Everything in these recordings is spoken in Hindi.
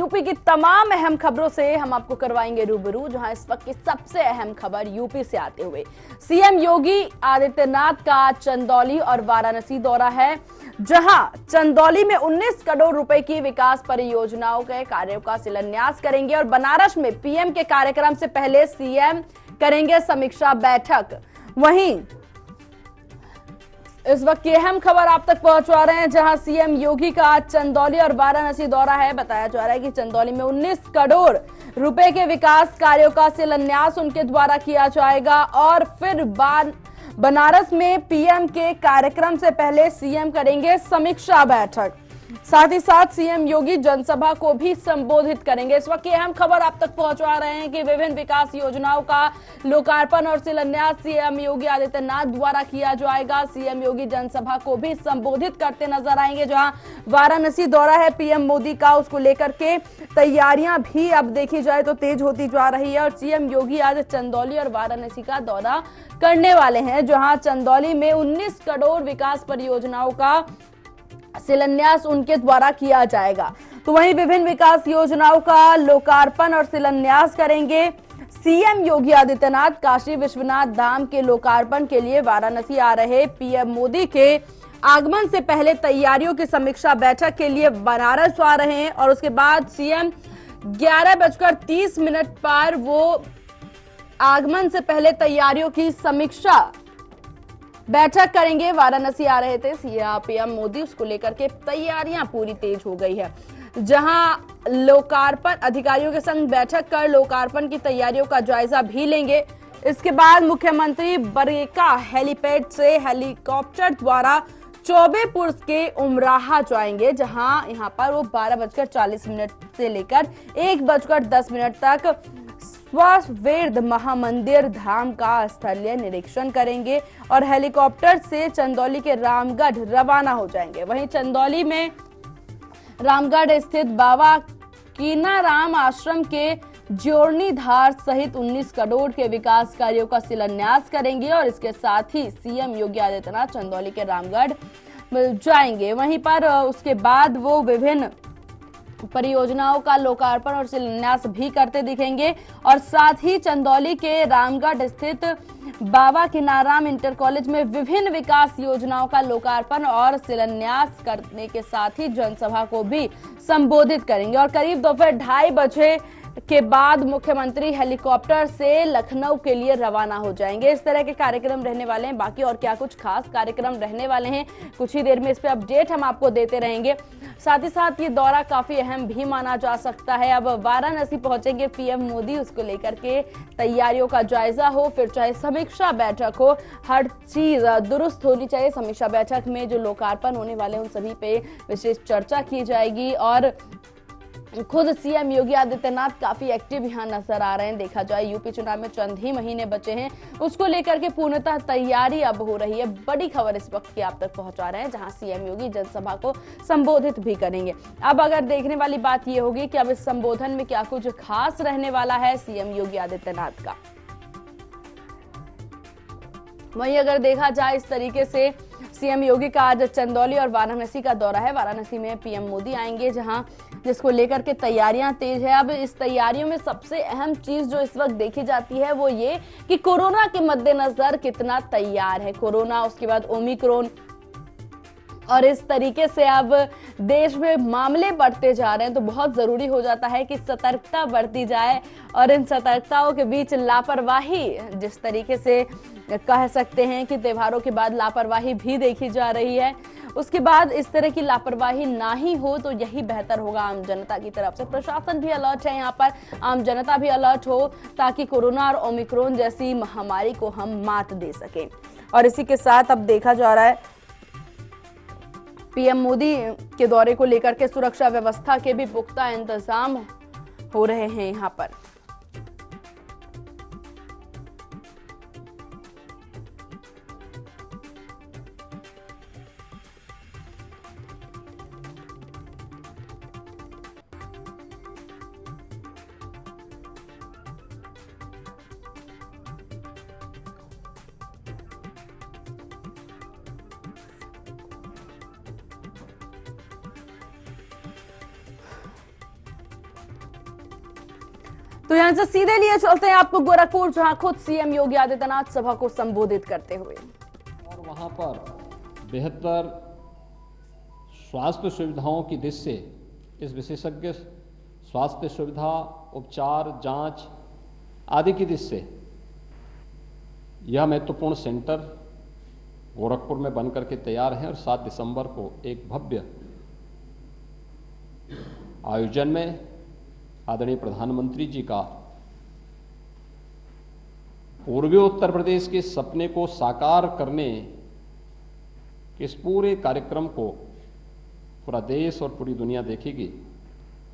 यूपी की तमाम अहम खबरों से हम आपको करवाएंगे रूबरू, जहां इस वक्त की सबसे अहम खबर यूपी से आते हुए सीएम योगी आदित्यनाथ का चंदौली और वाराणसी दौरा है, जहां चंदौली में 19 करोड़ रुपए की विकास परियोजनाओं के कार्यों का शिलान्यास करेंगे और बनारस में पीएम के कार्यक्रम से पहले सीएम करेंगे समीक्षा बैठक। वहीं इस वक्त की अहम खबर आप तक पहुंचा रहे हैं, जहां सीएम योगी का चंदौली और वाराणसी दौरा है। बताया जा रहा है कि चंदौली में 19 करोड़ रुपए के विकास कार्यों का शिलान्यास उनके द्वारा किया जाएगा और फिर बनारस में पीएम के कार्यक्रम से पहले सीएम करेंगे समीक्षा बैठक। साथ ही साथ सीएम योगी जनसभा को भी संबोधित करेंगे। इस वक्त की अहम खबर आप तक पहुंचा रहे हैं कि विभिन्न विकास योजनाओं का लोकार्पण और शिलान्यास सीएम योगी आदित्यनाथ द्वारा किया जाएगा। सीएम योगी जनसभा को भी संबोधित करते नजर आएंगे। जहां वाराणसी दौरा है पीएम मोदी का, उसको लेकर के तैयारियां भी अब देखी जाए तो तेज होती जा रही है और सीएम योगी आज चंदौली और वाराणसी का दौरा करने वाले हैं, जहां चंदौली में 19 करोड़ विकास परियोजनाओं का शिलान्यास उनके द्वारा किया जाएगा। तो वहीं विभिन्न विकास योजनाओं का लोकार्पण और शिलान्यास करेंगे सीएम योगी आदित्यनाथ। काशी विश्वनाथ धाम के लोकार्पण के लिए वाराणसी आ रहे पीएम मोदी के आगमन से पहले तैयारियों की समीक्षा बैठक के लिए बनारस आ रहे हैं और उसके बाद सीएम 11:30 पर वो आगमन से पहले तैयारियों की समीक्षा बैठक करेंगे। वाराणसी आ रहे थे पीएम मोदी, उसको लेकर के तैयारियां पूरी तेज हो गई है, जहां लोकार्पण अधिकारियों के संग बैठक कर लोकार्पण की तैयारियों का जायजा भी लेंगे। इसके बाद मुख्यमंत्री बरेका हेलीपैड से हेलीकॉप्टर द्वारा चौबेपुर के उमराहा जाएंगे, जहां यहां पर वो 12:40 से लेकर 1:10 तक स्ववेद महामंदिर धाम का स्थलीय निरीक्षण करेंगे और हेलीकॉप्टर से चंदौली के रामगढ़ रवाना हो जाएंगे। वहीं चंदौली में रामगढ़ स्थित बाबा कीनाराम आश्रम के जोड़नीधार सहित 19 करोड़ के विकास कार्यों का शिलान्यास करेंगे और इसके साथ ही सीएम योगी आदित्यनाथ चंदौली के रामगढ़ जाएंगे। वहीं पर उसके बाद वो विभिन्न परियोजनाओं का लोकार्पण और शिलान्यास भी करते दिखेंगे और साथ ही चंदौली के रामगढ़ स्थित बाबा कीनाराम इंटर कॉलेज में विभिन्न विकास योजनाओं का लोकार्पण और शिलान्यास करने के साथ ही जनसभा को भी संबोधित करेंगे और करीब दोपहर 2:30 बजे के बाद मुख्यमंत्री हेलीकॉप्टर से लखनऊ के लिए रवाना हो जाएंगे। इस तरह के कार्यक्रम रहने वाले हैं। बाकी और क्या कुछ खास कार्यक्रम रहने वाले हैं, कुछ ही देर में इस पे अपडेट हम आपको देते रहेंगे। साथ ही साथ ये दौरा काफी अहम भी माना जा सकता है। अब वाराणसी पहुंचेंगे पीएम मोदी, उसको लेकर के तैयारियों का जायजा हो, फिर चाहे समीक्षा बैठक हो, हर चीज दुरुस्त होनी चाहिए। समीक्षा बैठक में जो लोकार्पण होने वाले उन सभी पे विशेष चर्चा की जाएगी और खुद सीएम योगी आदित्यनाथ काफी एक्टिव यहां नजर आ रहे हैं। देखा जाए यूपी चुनाव में चंद ही महीने बचे हैं, उसको लेकर के पूर्णतः तैयारी अब हो रही है। बड़ी खबर इस वक्त की आप तक पहुंचा रहे हैं, जहां सीएम योगी जनसभा को संबोधित भी करेंगे। अब अगर देखने वाली बात यह होगी कि अब इस संबोधन में क्या कुछ खास रहने वाला है सीएम योगी आदित्यनाथ का। वहीं अगर देखा जाए इस तरीके से सीएम योगी का आज चंदौली और वाराणसी का दौरा है। वाराणसी में पीएम मोदी आएंगे, जहां जिसको लेकर के तैयारियां तेज है। अब इस तैयारियों में सबसे अहम चीज जो इस वक्त देखी जाती है वो ये कि कोरोना के मद्देनजर कितना तैयार है कोरोना, उसके बाद ओमिक्रॉन और इस तरीके से अब देश में मामले बढ़ते जा रहे हैं, तो बहुत जरूरी हो जाता है कि सतर्कता बरती जाए और इन सतर्कताओं के बीच लापरवाही, जिस तरीके से कह सकते हैं कि त्योहारों के बाद लापरवाही भी देखी जा रही है, उसके बाद इस तरह की लापरवाही ना ही हो तो यही बेहतर होगा आम जनता की तरफ से। प्रशासन भी अलर्ट है, यहाँ पर आम जनता भी अलर्ट हो, ताकि कोरोना और ओमिक्रॉन जैसी महामारी को हम मात दे सकें। और इसी के साथ अब देखा जा रहा है पीएम मोदी के दौरे को लेकर के सुरक्षा व्यवस्था के भी पुख्ता इंतजाम हो रहे हैं यहाँ पर। तो यहां से सीधे लिए चलते हैं आपको गोरखपुर, जहां खुद सीएम योगी आदित्यनाथ सभा को संबोधित करते हुए और वहां पर बेहतर स्वास्थ्य सुविधाओं की दृष्टि से इस विशेषज्ञ स्वास्थ्य सुविधा, उपचार, जांच आदि की दृष्टि से यह महत्वपूर्ण सेंटर गोरखपुर में बनकर के तैयार है और 7 दिसंबर को एक भव्य आयोजन में आदरणीय प्रधानमंत्री जी का पूर्वी उत्तर प्रदेश के सपने को साकार करने के इस पूरे कार्यक्रम को पूरा देश और पूरी दुनिया देखेगी।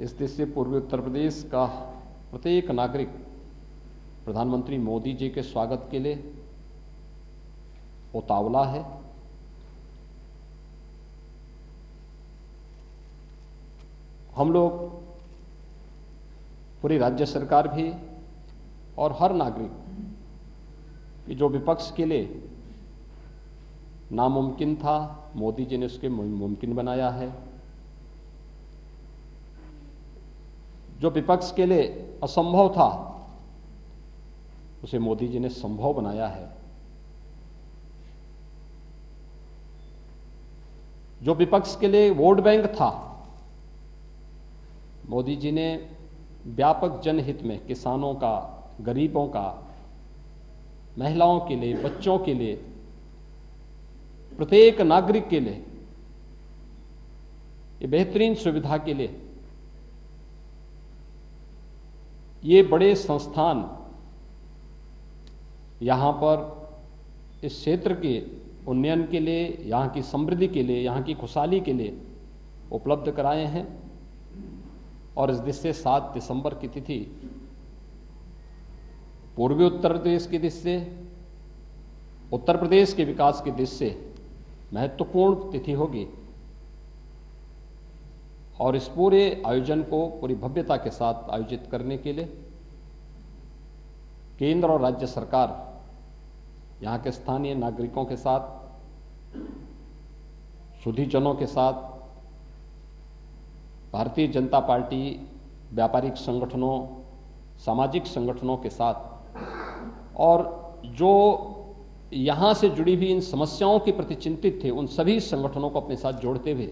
इस देश से पूर्वी उत्तर प्रदेश का प्रत्येक नागरिक प्रधानमंत्री मोदी जी के स्वागत के लिए उतावला है। हम लोग पूरी राज्य सरकार भी और हर नागरिक कि जो विपक्ष के लिए नामुमकिन था, मोदी जी ने उसके मुमकिन बनाया है। जो विपक्ष के लिए असंभव था, उसे मोदी जी ने संभव बनाया है। जो विपक्ष के लिए वोट बैंक था, मोदी जी ने व्यापक जनहित में किसानों का, गरीबों का, महिलाओं के लिए, बच्चों के लिए, प्रत्येक नागरिक के लिए, ये बेहतरीन सुविधा के लिए ये बड़े संस्थान यहां पर इस क्षेत्र के उन्नयन के लिए, यहां की समृद्धि के लिए, यहां की खुशहाली के लिए उपलब्ध कराए हैं। और इस दृष्टि से 7 दिसंबर की तिथि पूर्वी उत्तर प्रदेश की दृष्टि से, उत्तर प्रदेश के विकास की दृष्टि से महत्वपूर्ण तिथि होगी। और इस पूरे आयोजन को पूरी भव्यता के साथ आयोजित करने के लिए केंद्र और राज्य सरकार यहां के स्थानीय नागरिकों के साथ, सुधीजनों के साथ, भारतीय जनता पार्टी, व्यापारिक संगठनों, सामाजिक संगठनों के साथ और जो यहां से जुड़ी हुई इन समस्याओं के प्रति चिंतित थे, उन सभी संगठनों को अपने साथ जोड़ते हुए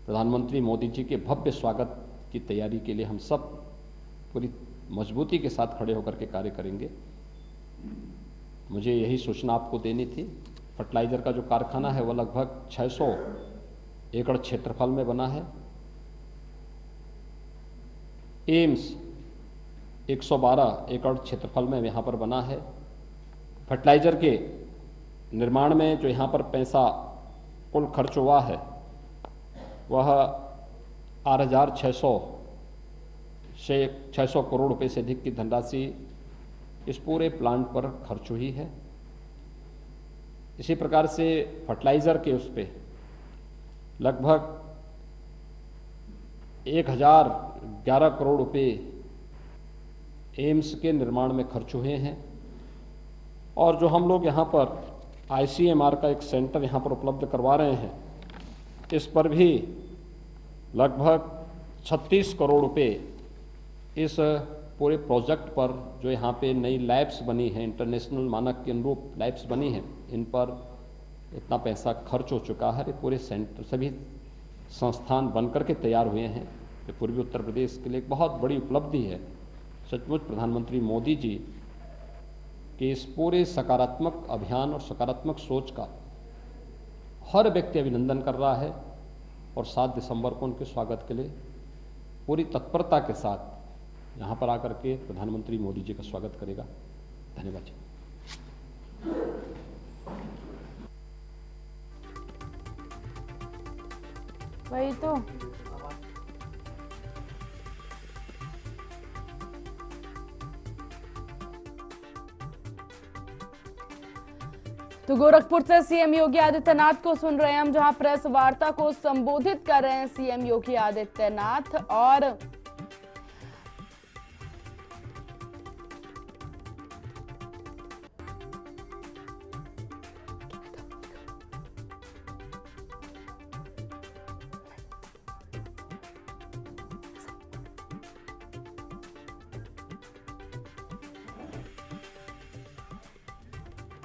प्रधानमंत्री मोदी जी के भव्य स्वागत की तैयारी के लिए हम सब पूरी मजबूती के साथ खड़े होकर के कार्य करेंगे। मुझे यही सूचना आपको देनी थी। फर्टिलाइजर का जो कारखाना है वह लगभग 600 एकड़ क्षेत्रफल में बना है। एम्स 112 एकड़ क्षेत्रफल में यहाँ पर बना है। फर्टिलाइजर के निर्माण में जो यहाँ पर पैसा कुल खर्च हुआ है वह 600 करोड़ रुपए से अधिक की धनराशि इस पूरे प्लांट पर खर्च हुई है। इसी प्रकार से फर्टिलाइजर के उस पे लगभग 1011 करोड़ रुपए एम्स के निर्माण में खर्च हुए हैं। और जो हम लोग यहाँ पर ICMR का एक सेंटर यहाँ पर उपलब्ध करवा रहे हैं, इस पर भी लगभग 36 करोड़ रुपए इस पूरे प्रोजेक्ट पर, जो यहाँ पे नई लैब्स बनी हैं, इंटरनेशनल मानक के अनुरूप लैब्स बनी हैं, इन पर इतना पैसा खर्च हो चुका है। पूरे सेंटर सभी संस्थान बनकर के तैयार हुए हैं। ये पूर्वी उत्तर प्रदेश के लिए एक बहुत बड़ी उपलब्धि है। सचमुच प्रधानमंत्री मोदी जी के इस पूरे सकारात्मक अभियान और सकारात्मक सोच का हर व्यक्ति अभिनंदन कर रहा है और 7 दिसंबर को उनके स्वागत के लिए पूरी तत्परता के साथ यहाँ पर आकर के प्रधानमंत्री मोदी जी का स्वागत करेगा। धन्यवाद। वही तो गोरखपुर से सीएम योगी आदित्यनाथ को सुन रहे हैं हम, जहां प्रेस वार्ता को संबोधित कर रहे हैं सीएम योगी आदित्यनाथ। और